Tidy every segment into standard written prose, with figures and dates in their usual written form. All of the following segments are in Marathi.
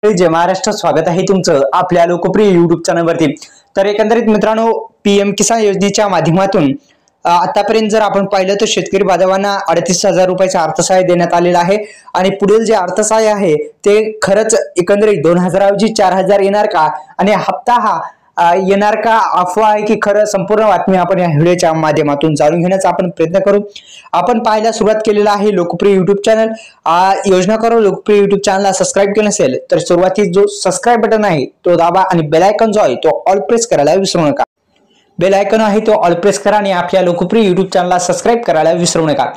जय महाराष्ट्र, स्वागत आहे तुमचं आपल्या लोकप्रिय YouTube चॅनलवरती। तर एकंदरीत मित्रांनो, पीएम किसान योजनेच्या माध्यमातून आतापर्यंत जर आपण पाहिलं तर शेतकरी बांधवांना 38,000 रुपयाचं अर्थसहाय्य देण्यात आलेलं आहे आणि पुढील जे अर्थसहाय्य आहे ते खरंच एकंदरीत 2,000 ऐवजी 4,000 येणार का आणि हप्ता हा येणार का, अफवा आहे की खरं, संपूर्ण बातमी आपण या व्हिडिओच्या माध्यमातून जाणून घेण्याचा आपण प्रयत्न करू। आपण पाहायला सुरुवात केलेला आहे लोकप्रिय YouTube चॅनल। योजना करो लोकप्रिय YouTube चॅनलला सबस्क्राइब केलं नसेल तर सुरुवातीस जो सबस्क्राइब बटन आहे तो दाबा आणि बेल आयकॉन जो आहे तो ऑल प्रेस करायला विसरू नका। बेल आयकॉन आहे तो ऑल प्रेस करा आणि आपल्या लोकप्रिय YouTube चॅनलला सबस्क्राइब करायला विसरू नका।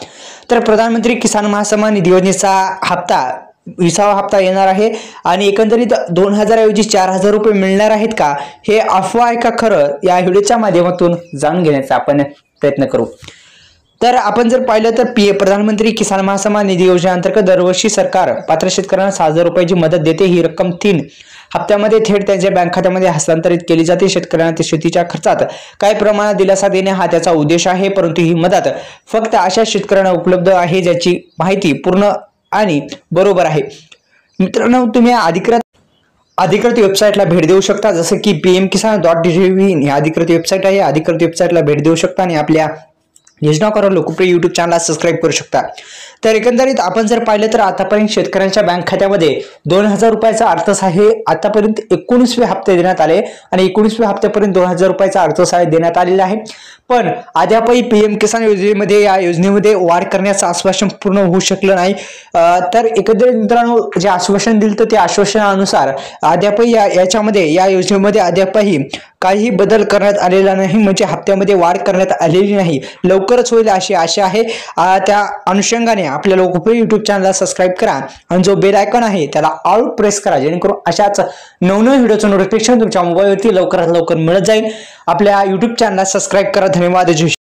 तर प्रधानमंत्री किसान महासन्मान निधी योजनेचा हप्ता 20वा हप्ता येणार आहे आणि एकंदरीत 2,000 ऐवजी 4,000 रुपये मिळणार आहेत का, हे अफवा आहे का खरं, या व्हिडिओच्या माध्यमातून जाणून घेण्याचा आपण प्रयत्न करू। तर आपण जर पाहिलं तर प्रधानमंत्री किसान महासन्मान निधी योजनेअंतर्गत दरवर्षी सरकार पात्र शेतकऱ्यांना 6,000 रुपयाची मदत देते। ही रक्कम 3 हप्त्यामध्ये थेट त्यांच्या बँक खात्यामध्ये हस्तांतरित केली जाते। शेतकऱ्यांना ते शेतीच्या खर्चात काही प्रमाणात दिलासा देणे हा त्याचा उद्देश आहे, परंतु ही मदत फक्त अशा शेतकऱ्यांना उपलब्ध आहे ज्याची माहिती पूर्ण आणि बरोबर आहे। मित्रांनो, तुम्ही अधिकृत वेबसाईटला भेट देऊ शकता, जसं की pmkisan.gov ही अधिकृत वेबसाईट आहे। अधिकृत वेबसाईटला भेट देऊ शकता आणि आपल्या योजना करो लोकप्रिय YouTube चॅनलला सबस्क्राइब करू शकता। तर एकंदरीत आपण जर पाहिलं तर आतापर्यंत शेतकऱ्यांच्या बँक खात्यामध्ये 2,000 रुपयाचा अर्थसहाय्य आतापर्यंत 19वे हप्ते देण्यात आले आणि 19व्या हप्त्यापर्यंत 2,000 रुपयाचा अर्थसहाय्य देण्यात आलेला आहे। पण अद्यापही पीएम किसान योजनेमध्ये या योजनेमध्ये वाढ करण्याचं आश्वासन पूर्ण होऊ शकलं नाही। तर एकंदरीत मित्रांनो, जे आश्वासन दिलं तर त्या आश्वासनानुसार अद्यापही याच्यामध्ये या योजनेमध्ये अद्यापही काही बदल करण्यात आलेला नाही, म्हणजे हप्त्यामध्ये वाढ करण्यात आलेली नाही। लवकरच होईल अशी आशा आहे। त्या अनुषंगाने आपल्या लोकप्रिय YouTube चॅनलला सबस्क्राइब करा आणि जो बेल आयकॉन आहे त्याला ऑल प्रेस करा, जेणेकरून अशाच नवनवीन व्हिडिओचं नोटिफिकेशन तुमच्या मोबाईलवरती लवकरात लवकर मिळत जाईल। आपल्या YouTube चॅनलला सबस्क्राइब करा। धन्यवाद।